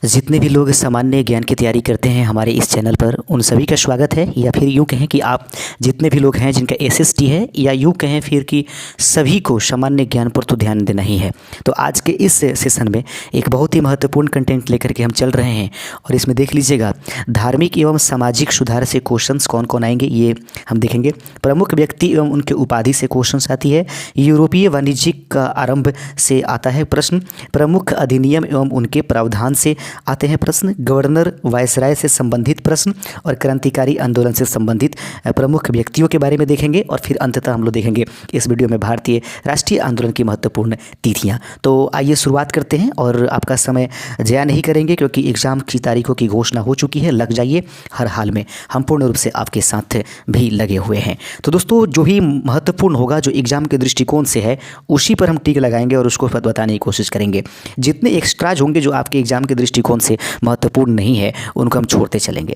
जितने भी लोग सामान्य ज्ञान की तैयारी करते हैं हमारे इस चैनल पर, उन सभी का स्वागत है। या फिर यूँ कहें कि आप जितने भी लोग हैं जिनका एसएसटी है, या यूँ कहें फिर कि सभी को सामान्य ज्ञान पर तो ध्यान देना ही है। तो आज के इस सेशन में एक बहुत ही महत्वपूर्ण कंटेंट लेकर के हम चल रहे हैं, और इसमें देख लीजिएगा धार्मिक एवं सामाजिक सुधार से क्वेश्चंस कौन कौन आएंगे ये हम देखेंगे। प्रमुख व्यक्ति एवं उनके उपाधि से क्वेश्चंस आती है। यूरोपीय वाणिज्यिक का आरंभ से आता है प्रश्न। प्रमुख अधिनियम एवं उनके प्रावधान से आते हैं प्रश्न। गवर्नर वायसराय से संबंधित प्रश्न और क्रांतिकारी आंदोलन से संबंधित प्रमुख व्यक्तियों के बारे में देखेंगे। और फिर अंततः हम लोग देखेंगे इस वीडियो में भारतीय राष्ट्रीय आंदोलन की महत्वपूर्ण तिथियां। तो आइए शुरुआत करते हैं, और आपका समय ज़ाया नहीं करेंगे क्योंकि एग्ज़ाम की तारीखों की घोषणा हो चुकी है। लग जाइए, हर हाल में हम पूर्ण रूप से आपके साथ भी लगे हुए हैं। तो दोस्तों, जो भी महत्वपूर्ण होगा, जो एग्ज़ाम के दृष्टिकोण से है, उसी पर हम टिक लगाएंगे और उसको बताने की कोशिश करेंगे। जितने एक्स्ट्राज होंगे जो आपके एग्ज़ाम के दृष्टिकोण से महत्वपूर्ण नहीं है, उनको हम छोड़ते चलेंगे।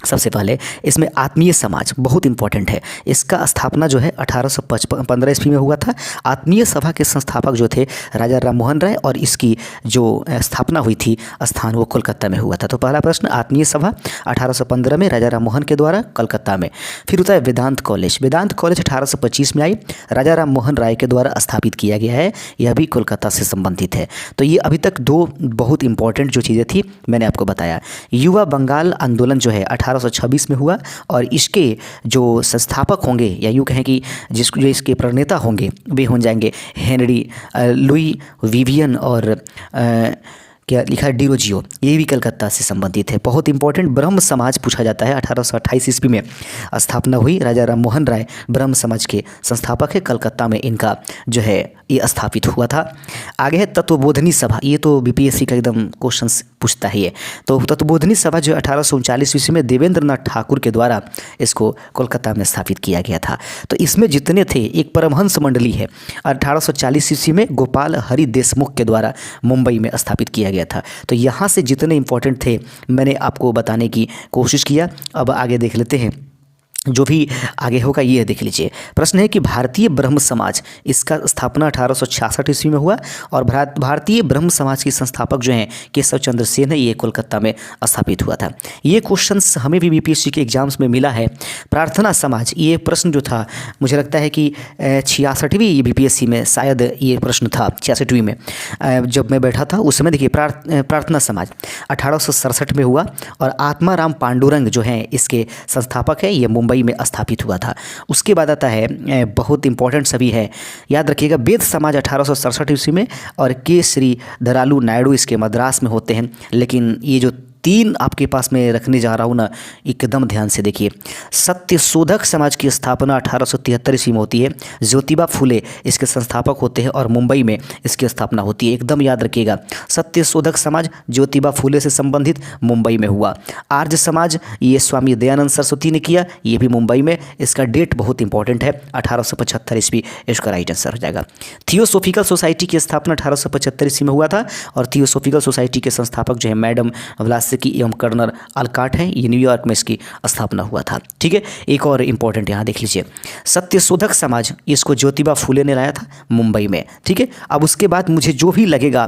सबसे पहले इसमें आत्मीय समाज बहुत इंपॉर्टेंट है। इसका स्थापना जो है 1815 ईस्वी में हुआ था। आत्मीय सभा के संस्थापक जो थे राजा राम मोहन राय, और इसकी जो स्थापना हुई थी स्थान वो कोलकाता में हुआ था। तो पहला प्रश्न, आत्मीय सभा 1815 में राजा राम मोहन के द्वारा कलकत्ता में। फिर होता है वेदांत कॉलेज। वेदांत कॉलेज 1825 में आई, राजा राम मोहन राय के द्वारा स्थापित किया गया है। यह भी कोलकाता से संबंधित है। तो ये अभी तक दो बहुत इंपॉर्टेंट जो चीज़ें थी मैंने आपको बताया। युवा बंगाल आंदोलन जो है 1826 में हुआ, और इसके जो संस्थापक होंगे, या यूँ कहें कि जो इसके प्रणेता होंगे, वे हो जाएंगे हेनरी लुई विवियन और क्या लिखा है डिरोजियो। ये भी कलकत्ता से संबंधित है। बहुत इंपॉर्टेंट, ब्रह्म समाज पूछा जाता है। 1828 ईस्वी में स्थापना हुई। राजा राम मोहन राय ब्रह्म समाज के संस्थापक है। कलकत्ता में इनका जो है ये स्थापित हुआ था। आगे है तत्वबोधनी सभा। ये तो बीपीएससी का एकदम क्वेश्चन पूछता ही है। तो तत्वबोधनी सभा जो 1839 ईस्वी में देवेंद्र नाथ ठाकुर के द्वारा इसको कोलकाता में स्थापित किया गया था। तो इसमें जितने थे, एक परमहंस मंडली है, 1840 ईस्वी में गोपाल हरि देशमुख के द्वारा मुंबई में स्थापित किया गया था। तो यहाँ से जितने इंपॉर्टेंट थे मैंने आपको बताने की कोशिश किया। अब आगे देख लेते हैं, जो भी आगे होगा ये देख लीजिए। प्रश्न है कि भारतीय ब्रह्म समाज, इसका स्थापना 1866 ईस्वी में हुआ, और भारतीय ब्रह्म समाज के संस्थापक जो हैं केशव चंद्र सेन है, ये कोलकाता में स्थापित हुआ था। ये क्वेश्चंस हमें भी बीपीएससी के एग्जाम्स में मिला है। प्रार्थना समाज, ये प्रश्न जो था मुझे लगता है कि 66वीं बीपीएससी में शायद ये प्रश्न था, 66वीं में जब मैं बैठा था उस समय। देखिए, प्रार्थना समाज 1867 में हुआ, और आत्माराम पांडुरंग जो हैं इसके संस्थापक हैं। ये मुंबई में स्थापित हुआ था। उसके बाद आता है बहुत इंपॉर्टेंट सभी है, याद रखिएगा, वेद समाज 1867 ईस्वी में, और के श्री धरालू नायडू इसके मद्रास में होते हैं। लेकिन ये जो तीन आपके पास में रखने जा रहा हूँ ना, एकदम ध्यान से देखिए। सत्यशोधक समाज की स्थापना 1873 ईस्वी में होती है। ज्योतिबा फुले इसके संस्थापक होते हैं, और मुंबई में इसकी स्थापना होती है। एकदम याद रखिएगा, सत्यशोधक समाज ज्योतिबा फुले से संबंधित, मुंबई में हुआ। आर्य समाज ये स्वामी दयानंद सरस्वती ने किया, ये भी मुंबई में। इसका डेट बहुत इंपॉर्टेंट है, 1875 ईस्वी इसका राइट आंसर हो जाएगा। थियोसोफिकल सोसाइटी की स्थापना 1875 ईस्वी में हुआ था, और थियोसोफिकल सोसाइटी के संस्थापक जो है मैडम व्लासी की एवं कर्नल अल्काट है। ये न्यूयॉर्क में इसकी स्थापना हुआ था। ठीक है, एक और इंपॉर्टेंट यहाँ देख लीजिए, सत्यशोधक समाज, इसको ज्योतिबा फुले ने लाया था मुंबई में। ठीक है, अब उसके बाद मुझे जो भी लगेगा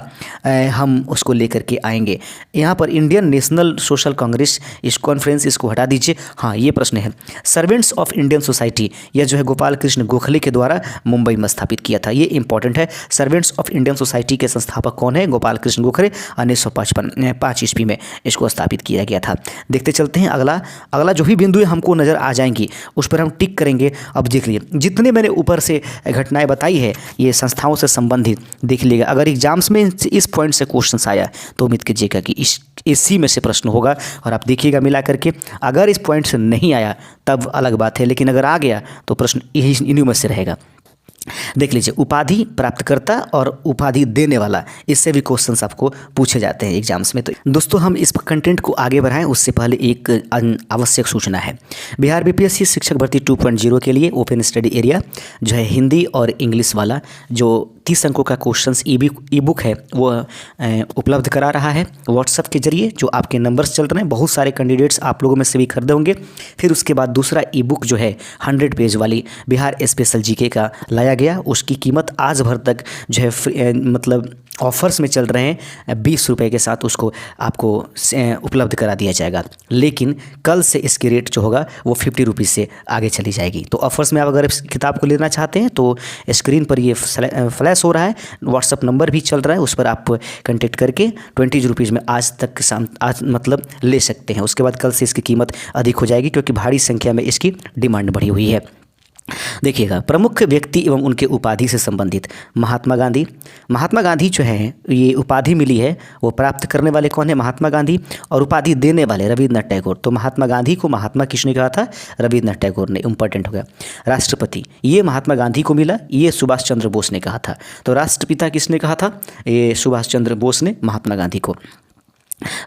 हम उसको लेकर के आएंगे। यहाँ पर इंडियन नेशनल सोशल कांग्रेस, इस कॉन्फ्रेंस, इसको हटा दीजिए। हाँ, ये प्रश्न है, सर्वेंट्स ऑफ इंडियन सोसाइटी, यह जो है गोपाल कृष्ण गोखले के द्वारा मुंबई में स्थापित किया था। ये इंपॉर्टेंट है। सर्वेंट्स ऑफ इंडियन सोसाइटी के संस्थापक कौन है? गोपाल कृष्ण गोखले, 1955 ईस्वी में इसको स्थापित किया गया था। देखते चलते हैं अगला जो भी बिंदु हमको नज़र आ जाएंगी उस पर हम टिक करेंगे। अब देख लीजिए, जितने मैंने ऊपर से घटनाएं बताई है ये संस्थाओं से संबंधित देख लीजिएगा। अगर एग्जाम्स में इस पॉइंट से क्वेश्चन आया तो उम्मीद कीजिएगा कि इसी में से प्रश्न होगा, और आप देखिएगा मिला करके। अगर इस पॉइंट से नहीं आया तब अलग बात है, लेकिन अगर आ गया तो प्रश्न इन्हीं में से रहेगा। देख लीजिए, उपाधि प्राप्तकर्ता और उपाधि देने वाला, इससे भी क्वेश्चंस आपको पूछे जाते हैं एग्जाम्स में। तो दोस्तों, हम इस कंटेंट को आगे बढ़ाएं उससे पहले एक आवश्यक सूचना है। बिहार बीपीएससी शिक्षक भर्ती 2.0 के लिए ओपन स्टडी एरिया जो है हिंदी और इंग्लिश वाला, जो 30 अंकों का क्वेश्चंस ई बुक है वो उपलब्ध करा रहा है व्हाट्सएप के जरिए। जो आपके नंबर्स चल रहे हैं, बहुत सारे कैंडिडेट्स आप लोगों में से भी खरीदे होंगे। फिर उसके बाद दूसरा ई बुक जो है 100 पेज वाली बिहार स्पेशल जीके का लाया गया। उसकी कीमत आज भर तक जो है मतलब ऑफ़र्स में चल रहे हैं, 20 रुपये के साथ उसको आपको उपलब्ध करा दिया जाएगा। लेकिन कल से इसकी रेट जो होगा वो 50 रुपीज़ से आगे चली जाएगी। तो ऑफ़र्स में आप अगर इस किताब को लेना चाहते हैं तो स्क्रीन पर ये फ्लैश हो रहा है, व्हाट्सअप नंबर भी चल रहा है, उस पर आप कॉन्टेक्ट करके 20 रुपीज़ में आज मतलब ले सकते हैं। उसके बाद कल से इसकी कीमत अधिक हो जाएगी क्योंकि भारी संख्या में इसकी डिमांड बढ़ी हुई है। देखिएगा, प्रमुख व्यक्ति एवं उनके उपाधि से संबंधित महात्मा गांधी। महात्मा गांधी जो है, ये उपाधि मिली है, वो प्राप्त करने वाले कौन है? महात्मा गांधी। और उपाधि देने वाले रविन्द्रनाथ टैगोर। तो महात्मा गांधी को महात्मा किसने कहा था? रविन्द्रनाथ टैगोर ने। इंपॉर्टेंट हो गया। राष्ट्रपति, ये महात्मा गांधी को मिला, ये सुभाष चंद्र बोस ने कहा था। तो राष्ट्रपिता किसने कहा था? ये सुभाष चंद्र बोस ने महात्मा गांधी को।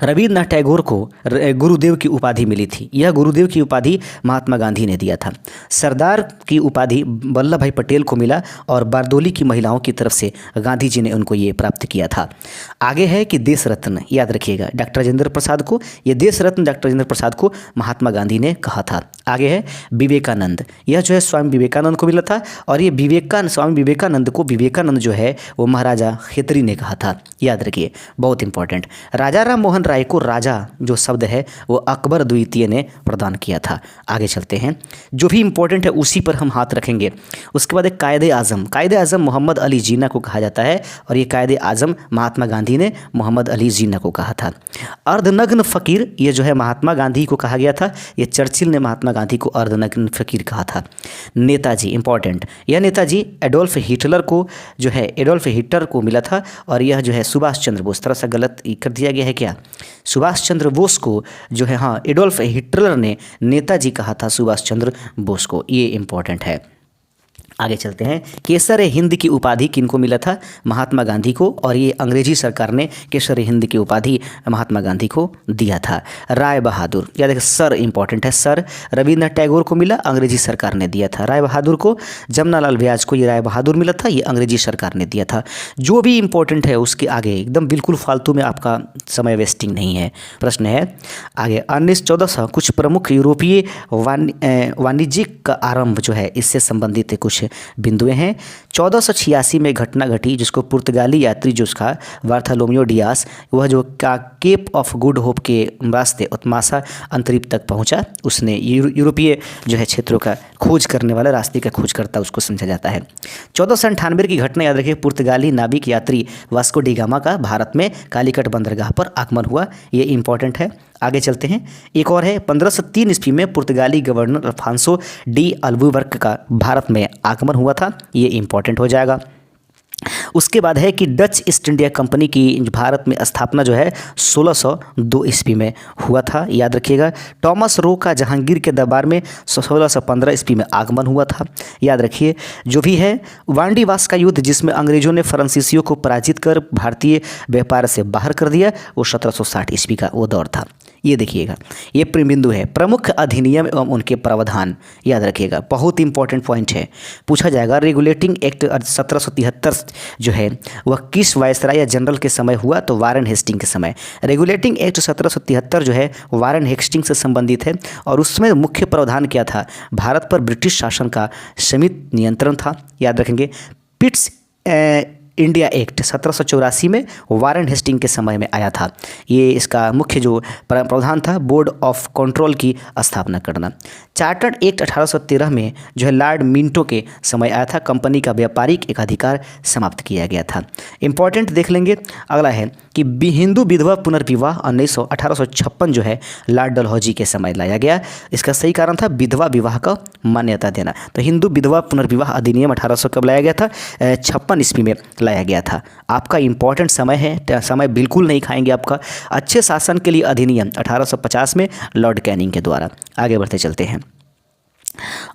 रविन्द्रनाथ टैगोर को गुरुदेव की उपाधि मिली थी, यह गुरुदेव की उपाधि महात्मा गांधी ने दिया था। सरदार की उपाधि वल्लभ भाई पटेल को मिला और बारदोली की महिलाओं की तरफ से गांधी जी ने उनको ये प्राप्त किया था। आगे है कि देश रत्न, याद रखिएगा, डॉक्टर राजेंद्र प्रसाद को, ये देश रत्न डॉक्टर राजेंद्र प्रसाद को महात्मा गांधी ने कहा था। आगे है विवेकानंद, यह जो है स्वामी विवेकानंद को मिला था और ये स्वामी विवेकानंद को विवेकानंद जो है वो महाराजा खेतरी ने कहा था। याद रखिए, बहुत इंपॉर्टेंट। राजा राम मोहन राय को राजा जो शब्द है वो अकबर द्वितीय ने प्रदान किया था। आगे चलते हैं, जो भी इंपॉर्टेंट है उसी पर हम हाथ रखेंगे। उसके बाद एक कायदे आज़म, कायदे आज़म मोहम्मद अली जिन्ना को कहा जाता है और ये कायदे आज़म महात्मा गांधी ने मोहम्मद अली जिन्ना को कहा था। अर्धनग्न फ़कीर, ये जो है महात्मा गांधी को कहा गया था, ये चर्चिल ने महात्मा गांधी को अर्धनग्न फ़कीर कहा था। नेताजी, इंपॉर्टेंट, यह नेताजी एडोल्फ हिटलर को जो है एडोल्फ हिटलर को मिला था और यह जो है सुभाष चंद्र बोस, थोड़ा सा गलत कर दिया गया है क्या, सुभाष चंद्र बोस को जो है, हाँ, एडोल्फ हिटलर ने नेताजी कहा था सुभाष चंद्र बोस को। ये इंपॉर्टेंट है। आगे चलते हैं, केसर हिंद की उपाधि किनको मिला था? महात्मा गांधी को, और ये अंग्रेजी सरकार ने केसर हिंद की उपाधि महात्मा गांधी को दिया था। राय बहादुर, याद रखिए, सर इंपॉर्टेंट है, सर रविन्द्रनाथ टैगोर को मिला, अंग्रेजी सरकार ने दिया था। राय बहादुर को, जमनालाल ब्याज को ये राय बहादुर मिला था, ये अंग्रेजी सरकार ने दिया था। जो भी इंपॉर्टेंट है उसके आगे एकदम बिल्कुल फालतू में आपका समय वेस्टिंग नहीं है। प्रश्न है आगे, 1914 कुछ प्रमुख यूरोपीय वाणिज्यिक का आरंभ जो है इससे संबंधित कुछ बिंदुएं हैं। 1486 में घटना घटी जिसको पुर्तगाली यात्री जो उसका बार्थोलोमेओ डियास, वह जो केप ऑफ गुड होप के रास्ते उत्मासा अंतरिप तक पहुंचा, उसने यूरोपीय जो है क्षेत्रों का खोज करने वाला, रास्ते का खोज करता उसको समझा जाता है। 1498 की घटना याद रखिए, पुर्तगाली नाविक यात्री वास्को डी गामा का भारत में कालीकट बंदरगाह पर आगमन हुआ, ये इंपॉर्टेंट है। आगे चलते हैं, एक और है, 1503 ईस्वी में पुर्तगाली गवर्नर अल्फांसो डी अल्बुकर्क का भारत में आगमन हुआ था, ये इंपॉर्टेंट हो जाएगा। उसके बाद है कि डच ईस्ट इंडिया कंपनी की भारत में स्थापना जो है 1602 ईस्वी में हुआ था, याद रखिएगा। टॉमस रो का जहांगीर के दरबार में 1615 ईस्वी में आगमन हुआ था, याद रखिए। जो भी है, वांडीवास का युद्ध जिसमें अंग्रेजों ने फ्रांसीसियों को पराजित कर भारतीय व्यापार से बाहर कर दिया, वो 1760 ईस्वी का वो दौर था। ये देखिएगा, ये बिंदु है, प्रमुख अधिनियम एवं उनके प्रावधान, याद रखिएगा, बहुत इंपॉर्टेंट पॉइंट है, पूछा जाएगा। रेगुलेटिंग एक्ट 1773 जो है वह किस वायसराय या जनरल के समय हुआ? तो वारेन हेस्टिंग के समय। रेगुलेटिंग एक्ट 1773 जो है वारेन हेस्टिंग से संबंधित है और उसमें मुख्य प्रावधान क्या था? भारत पर ब्रिटिश शासन का सीमित नियंत्रण था, याद रखेंगे। पिट्स इंडिया एक्ट 1784 में वारेन हेस्टिंग के समय में आया था। ये इसका मुख्य जो प्रावधान था, बोर्ड ऑफ कंट्रोल की स्थापना करना। चार्टर्ड एक्ट 1813 में जो है लॉर्ड मिंटो के समय आया था, कंपनी का व्यापारिक एकाधिकार समाप्त किया गया था। इंपॉर्टेंट देख लेंगे। अगला है कि हिंदू विधवा पुनर्विवाह 1856 जो है लॉर्ड डलहौजी के समय लाया गया। इसका सही कारण था विधवा विवाह का मान्यता देना। तो हिंदू विधवा पुनर्विवाह अधिनियम 1800 कब लाया गया था? 56 ईस्वी में लाया गया था। आपका इंपॉर्टेंट समय है, समय बिल्कुल नहीं खाएंगे आपका। अच्छे शासन के लिए अधिनियम 1850 में लॉर्ड कैनिंग के द्वारा। आगे बढ़ते चलते हैं,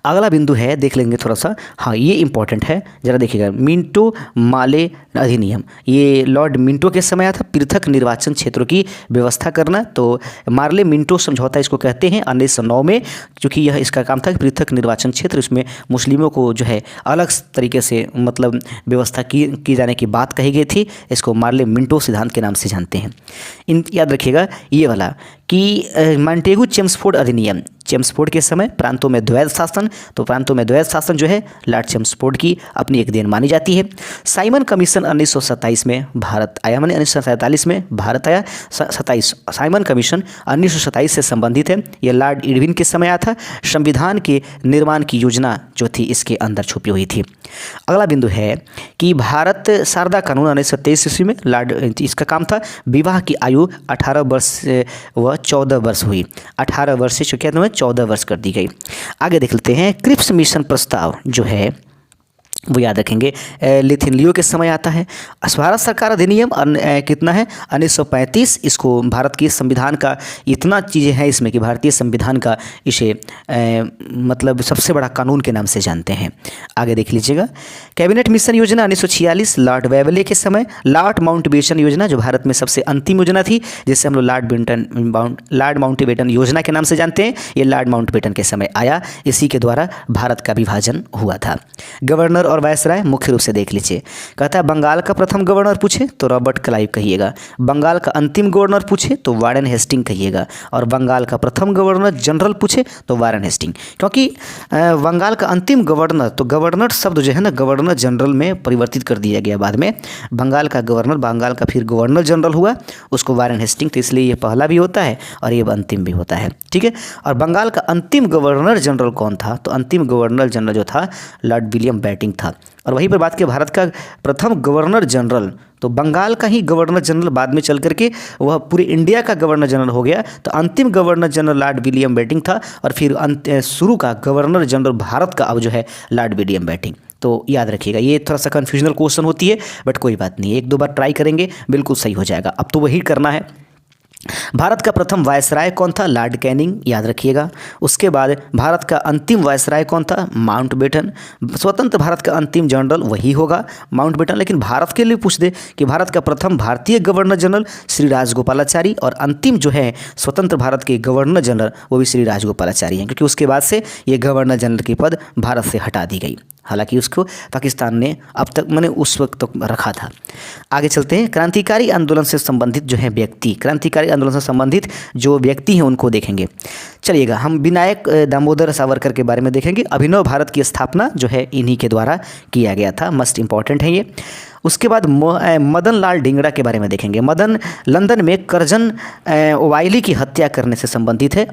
अगला बिंदु है, देख लेंगे थोड़ा सा। हाँ, ये इंपॉर्टेंट है, जरा देखिएगा। मिंटो माले अधिनियम, ये लॉर्ड मिंटो के समय आया था। पृथक निर्वाचन क्षेत्रों की व्यवस्था करना, तो मार्ले मिंटो समझौता इसको कहते हैं 1909 में, क्योंकि यह इसका काम था कि पृथक निर्वाचन क्षेत्र, इसमें मुस्लिमों को जो है अलग तरीके से मतलब व्यवस्था की जाने की बात कही गई थी। इसको मार्ले मिंटो सिद्धांत के नाम से जानते हैं। याद रखिएगा ये वाला कि मॉन्टेगू चेम्सफोर्ड अधिनियम, चेम्सफोर्ड के समय प्रांतों में द्वैध शासन, तो प्रांतों में द्वैध शासन जो है लॉर्ड चेम्सफोर्ड की अपनी एक देन मानी जाती है। साइमन कमीशन 1927 में भारत आया, मैंने 1947 में भारत आया। 27 साइमन कमीशन 1927 से संबंधित है, यह लॉर्ड इरविन के समय आया था। संविधान के निर्माण की योजना जो थी इसके अंदर छुपी हुई थी। अगला बिंदु है कि भारत शारदा कानून 1923 ईस्वी में लॉर्ड, इसका काम था विवाह की आयु 18 वर्ष व 14 वर्ष हुई, 18 वर्ष से क्या 14 वर्ष कर दी गई। आगे देख लेते हैं क्रिप्स मिशन प्रस्ताव जो है वो याद रखेंगे लिथिनलियो के समय आता है। भारत सरकार अधिनियम कितना है 1935, इसको भारत की संविधान का इतना चीज़ें हैं इसमें कि भारतीय संविधान का इसे मतलब सबसे बड़ा कानून के नाम से जानते हैं। आगे देख लीजिएगा कैबिनेट मिशन योजना 1946 लॉर्ड वेवले के समय। लॉर्ड माउंटबेटन योजना जो भारत में सबसे अंतिम योजना थी, जिसे हम लोग लॉर्ड माउंटबेटन योजना के नाम से जानते हैं, ये लॉर्ड माउंटबेटन के समय आया। इसी के द्वारा भारत का विभाजन हुआ था। गवर्नर और वायसराय मुख्य रूप से देख लीजिए, कहता है बंगाल का प्रथम गवर्नर पूछे तो रॉबर्ट क्लाइव कहिएगा, बंगाल का अंतिम गवर्नर पूछे तो वारेन हेस्टिंग कहिएगा, और बंगाल का प्रथम गवर्नर जनरल पूछे तो वारेन हेस्टिंग। क्योंकि बंगाल का अंतिम गवर्नर, तो गवर्नर शब्द जो है ना गवर्नर जनरल में परिवर्तित कर दिया गया बाद में। बंगाल का गवर्नर, बंगाल का फिर गवर्नर जनरल हुआ, उसको वारेन हेस्टिंग, तो इसलिए ये पहला भी होता है और ये अंतिम भी होता है, ठीक है। और बंगाल का अंतिम गवर्नर जनरल कौन था, तो अंतिम गवर्नर जनरल जो था लॉर्ड विलियम बेंटिंक था। और वहीं पर बात की भारत का प्रथम गवर्नर जनरल, तो बंगाल का ही गवर्नर जनरल बाद में चल करके वह पूरे इंडिया का गवर्नर जनरल हो गया। तो अंतिम governor general Lord William Bentinck था, और फिर शुरू का गवर्नर जनरल भारत का अब जो है लॉर्ड विलियम बेंटिंक। तो याद रखिएगा, ये थोड़ा सा कन्फ्यूजनल क्वेश्चन होती है, बट कोई बात नहीं, एक दो बार ट्राई करेंगे बिल्कुल सही हो जाएगा। अब तो वही करना है। भारत का प्रथम वायसराय कौन था, लॉर्ड कैनिंग, याद रखिएगा। उसके बाद भारत का अंतिम वायसराय कौन था, माउंटबेटन। स्वतंत्र भारत का अंतिम जनरल वही होगा माउंटबेटन। लेकिन भारत के लिए पूछ दे कि भारत का प्रथम भारतीय गवर्नर जनरल श्री राजगोपालाचारी, और अंतिम जो है स्वतंत्र भारत के गवर्नर जनरल वो भी श्री राजगोपालाचारी हैं, क्योंकि उसके बाद से ये गवर्नर जनरल की पद भारत से हटा दी गई। हालांकि उसको पाकिस्तान ने अब तक मैंने उस वक्त तक रखा था। आगे चलते हैं, क्रांतिकारी आंदोलन से संबंधित जो है व्यक्ति, क्रांतिकारी आंदोलन से संबंधित जो व्यक्ति हैं उनको देखेंगे। चलिएगा, हम विनायक दामोदर सावरकर के बारे में देखेंगे। अभिनव भारत की स्थापना जो है इन्हीं के द्वारा किया गया था, मस्ट इंपॉर्टेंट है ये। उसके बाद मदन लाल ढींगरा के बारे में देखेंगे। मदन लंदन में करजन वाइली की हत्या करने से संबंधित है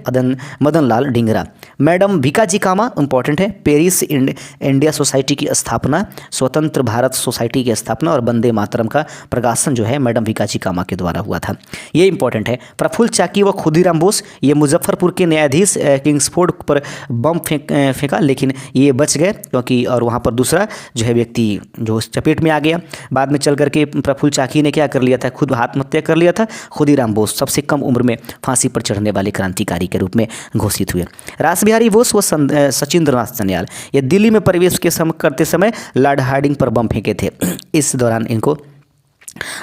मदन लाल ढींगरा। मैडम भिकाजी कामा इंपॉर्टेंट है। पेरिस इंडिया सोसाइटी की स्थापना, स्वतंत्र भारत सोसाइटी की स्थापना और वंदे मातरम का प्रकाशन जो है मैडम भिकाजी कामा के द्वारा हुआ था, ये इंपॉर्टेंट है। प्रफुल्ल चाकी व खुदीराम बोस, ये मुजफ्फरपुर के न्यायाधीश किंग्सफोर्ड पर बम फेंका, लेकिन ये बच गए क्योंकि, और वहाँ पर दूसरा जो है व्यक्ति जो चपेट में आ गया। बाद में चल करके प्रफुल्ल चाकी ने क्या कर लिया था, खुद आत्महत्या कर लिया था। खुदीराम बोस सबसे कम उम्र में फांसी पर चढ़ने वाले क्रांतिकारी के रूप में घोषित हुए। रास बिहारी बोस व सचिंद्रनाथ सन्याल, ये दिल्ली में प्रवेश करते समय लॉर्ड हार्डिंग पर बम फेंके थे, इस दौरान इनको।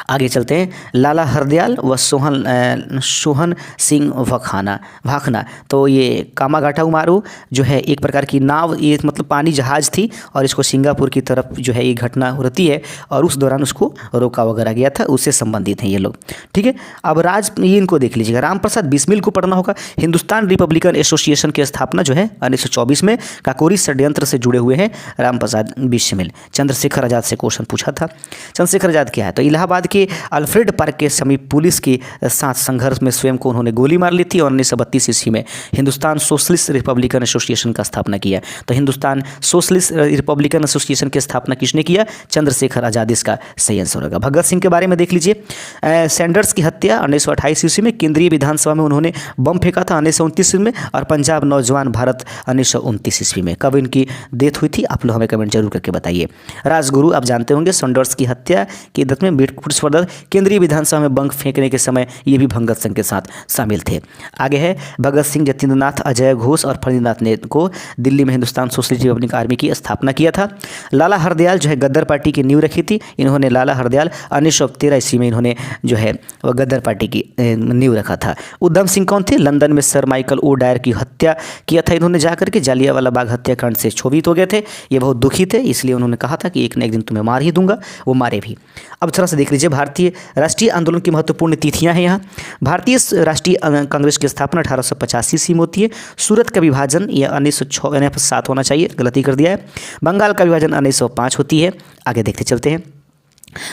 आगे चलते हैं, लाला हरदयाल व सोहन सिंह भाखना, तो ये कामागाटा उमारू जो है एक प्रकार की नाव, ये मतलब पानी जहाज़ थी, और इसको सिंगापुर की तरफ जो है ये घटना होती है, और उस दौरान उसको रोका वगैरह गया था, उससे संबंधित हैं ये लोग, ठीक है। अब ये इनको देख लीजिएगा। राम प्रसाद बिस्मिल को पढ़ना होगा। हिंदुस्तान रिपब्लिकन एसोसिएशन की स्थापना जो है 1924 में काकोरी षड्यंत्र से जुड़े हुए हैं राम प्रसाद बिस्मिल। चंद्रशेखर आज़ाद से क्वेश्चन पूछा था। चंद्रशेखर आज़ाद क्या है, तो इलाहाबाद के अल्फ्रेड पार्क के समीप पुलिस के साथ संघर्ष में स्वयं को उन्होंने गोली मार ली थी, और 1932 ईस्वी में हिंदुस्तान सोशलिस्ट रिपब्लिकन एसोसिएशन का स्थापना किया। तो हिंदुस्तान सोशलिस्ट रिपब्लिकन एसोसिएशन की स्थापना किसने किया, चंद्रशेखर आज़ाद इसका सही आंसर होगा। भगत सिंह के बारे में देख लीजिए। सैंडर्स की हत्या 1928 ईस्वी में, केंद्रीय विधानसभा में उन्होंने बम फेंका था 1929 ईस्वी में, और पंजाब नौजवान भारत 1929 ईस्वी में। कब इनकी डेथ हुई थी आप लोग हमें कमेंट जरूर करके बताइए। राजगुरु आप जानते होंगे, सैंडर्स की हत्या की दत में केंद्रीय विधानसभा में बम फेंकने के समय ये भी भगत सिंह के साथ शामिल थे। आगे है, भगत सिंह, जतींद्रनाथ, अजय घोष और फणींद्रनाथ ने को दिल्ली में हिंदुस्तान सोशलिस्ट रिपब्लिक आर्मी की स्थापना किया था। लाला हरदयाल जो है गद्दर पार्टी की नींव रखी थी। इन्होंने लाला हरदयाल 1913 ईस्वी में इन्होंने जो है वह गद्दर पार्टी की नींव रखा था। उधम सिंह कौन थे, लंदन में सर माइकल ओ डायर की हत्या किया था इन्होंने जाकर के। जालियांवाला बाग हत्याकांड से क्षोभित हो गए थे, ये बहुत दुखी थे, इसलिए उन्होंने कहा था कि एक न एक दिन तुम्हें मार ही दूंगा, वो मारे भी। अब थोड़ा सा देख लीजिए, भारतीय राष्ट्रीय आंदोलन की महत्वपूर्ण तिथियां हैं यहाँ। भारतीय राष्ट्रीय कांग्रेस की स्थापना 1885 ईस्वी में होती है। सूरत का विभाजन यह 1907 होना चाहिए, गलती कर दिया है। बंगाल का विभाजन 1905 होती है। आगे देखते चलते हैं।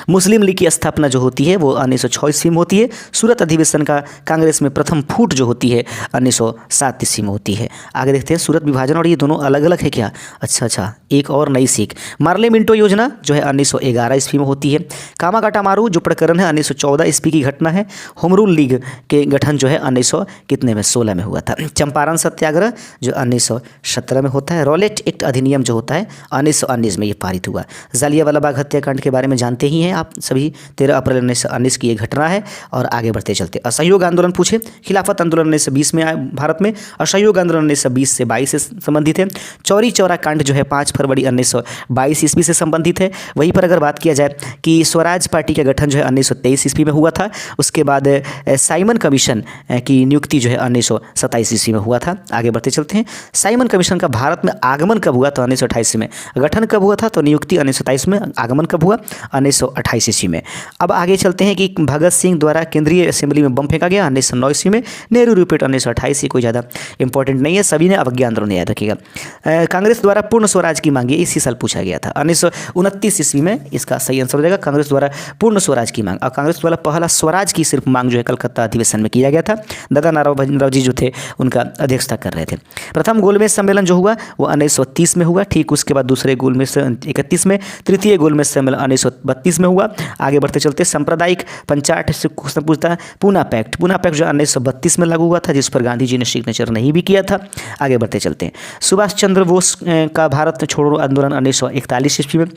मुस्लिम लीग की स्थापना जो होती है वो 1906 ईस्वी में होती है। सूरत अधिवेशन का कांग्रेस में प्रथम फूट जो होती है 1907 ईस्वी में होती है। आगे देखते हैं, सूरत विभाजन और ये दोनों अलग अलग है क्या? अच्छा, एक और नई सीख। मार्ले मिंटो योजना जो है 1911 ईस्वी में होती है। कामागाटा मारू जो प्रकरण है 1914 ईस्वी की घटना है। होम रूल लीग के गठन जो है 1916 में हुआ था। चंपारण सत्याग्रह जो 1917 में होता है। रॉलेट एक्ट अधिनियम जो होता है 1919 में ये पारित हुआ। जालियांवाला बाग हत्याकांड के बारे में जानते ही हैं आप सभी, 13 अप्रैल 1919 की ये घटना है। और आगे बढ़ते चलते, असहयोग आंदोलन पूछे। खिलाफत आंदोलन 1920 में आया भारत में। असहयोग आंदोलन 1920 से 22 से संबंधित है। चौरी चौरा कांड जो है 5 फरवरी 1922 ईस्वी से संबंधित है। वहीं पर अगर बात किया जाए कि स्वराज पार्टी का गठन जो है 1923 ईस्वी में हुआ था। उसके बाद साइमन कमीशन की नियुक्ति जो है 1927 ईस्वी में हुआ था। आगे बढ़ते चलते हैं, साइमन कमीशन का भारत में आगमन कब हुआ? तो 1928 में। गठन कब हुआ था? तो नियुक्ति 1927 में। आगमन कब हुआ? 1928 ईस्वी में। अब आगे चलते हैं कि भगत सिंह द्वारा केंद्रीय असेंबली में बम फेंका गया 1909 ईस्वी में। नेहरू रिपीट 1928। कोई ज़्यादा इंपॉर्टेंट नहीं है, सभी ने अवज्ञा आंदोलन याद रखिएगा। कांग्रेस द्वारा पूर्ण स्वराज की मांग इसी साल पूछा गया था 1929 ईस्वी में। इसका सही आंसर हो जाएगा कांग्रेस द्वारा पूर्ण स्वराज की मांग। और कांग्रेस द्वारा पहला स्वराज की सिर्फ मांग जो है कलकत्ता अधिवेशन में किया गया था। दादा नारायण जी जो थे उनका अध्यक्षता कर रहे थे। प्रथम गोलमेज सम्मेलन जो हुआ वो 1930 में हुआ। ठीक उसके बाद दूसरे गोलमेज 31 में। तृतीय गोलमेज सम्मेलन 1932 में हुआ। आगे बढ़ते चलते, सांप्रदायिक पंचायत से क्वेश्चन पूछता है। पूना पैक्ट जो 1932 में लागू हुआ था, जिस पर गांधी जी ने सिग्नेचर नहीं भी किया था। आगे बढ़ते चलते हैं, सुभाष चंद्र बोस का भारत छोड़ो आंदोलन 1941 ईस्वी में।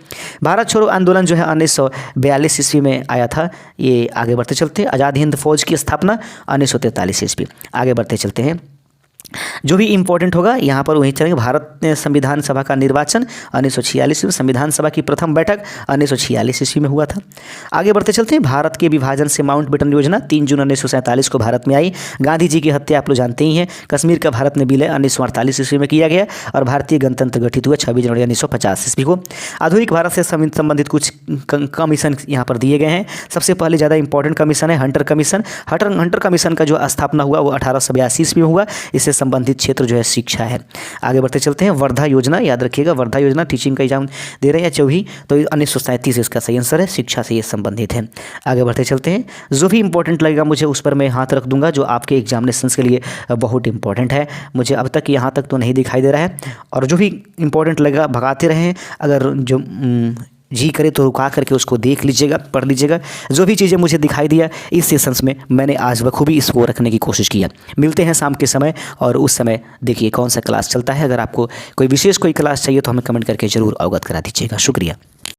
भारत छोड़ो आंदोलन जो है 1942 ईस्वी में आया था। ये आगे बढ़ते चलते हैं, आज़ाद हिंद फौज की स्थापना 1943 ईस्वी। आगे बढ़ते चलते हैं, जो भी इंपॉर्टेंट होगा यहाँ पर वहीं चलेंगे। भारत संविधान सभा का निर्वाचन 1946 में। संविधान सभा की प्रथम बैठक 1946 ईस्वी में हुआ था। आगे बढ़ते चलते हैं, भारत के विभाजन से माउंटबेटन योजना 3 जून 1947 को भारत में आई। गांधी जी की हत्या आप लोग जानते ही हैं। कश्मीर का भारत में विलय 1948 ईस्वी में किया गया और भारतीय गणतंत्र गठित हुआ 26 जनवरी 1950 ईस्वी को। आधुनिक भारत से संबंधित कुछ कमीशन यहाँ पर दिए गए हैं। सबसे पहले ज़्यादा इंपॉर्टेंट कमीशन है हंटर कमीशन। हंटर कमीशन का जो स्थापना हुआ वो 1882 ईस्वी में हुआ। इससे संबंधित क्षेत्र जो है शिक्षा है। आगे बढ़ते चलते हैं, वर्धा योजना याद रखिएगा। वर्धा योजना टीचिंग का एग्जाम दे रहे हैं 24, तो 1937 इसका सही आंसर है। शिक्षा से ये संबंधित है। आगे बढ़ते चलते हैं, जो भी इंपॉर्टेंट लगेगा मुझे उस पर मैं हाथ रख दूंगा, जो आपके एग्जामिनेशंस के लिए बहुत इंपॉर्टेंट है। मुझे अब तक यहाँ तक तो नहीं दिखाई दे रहा है, और जो भी इंपॉर्टेंट लगेगा भगाते रहें। अगर जो जी करे तो रुका करके उसको देख लीजिएगा, पढ़ लीजिएगा। जो भी चीज़ें मुझे दिखाई दिया इस सेशंस में मैंने आज बखूबी इसको रखने की कोशिश किया। मिलते हैं शाम के समय, और उस समय देखिए कौन सा क्लास चलता है। अगर आपको कोई विशेष कोई क्लास चाहिए तो हमें कमेंट करके ज़रूर अवगत करा दीजिएगा। शुक्रिया।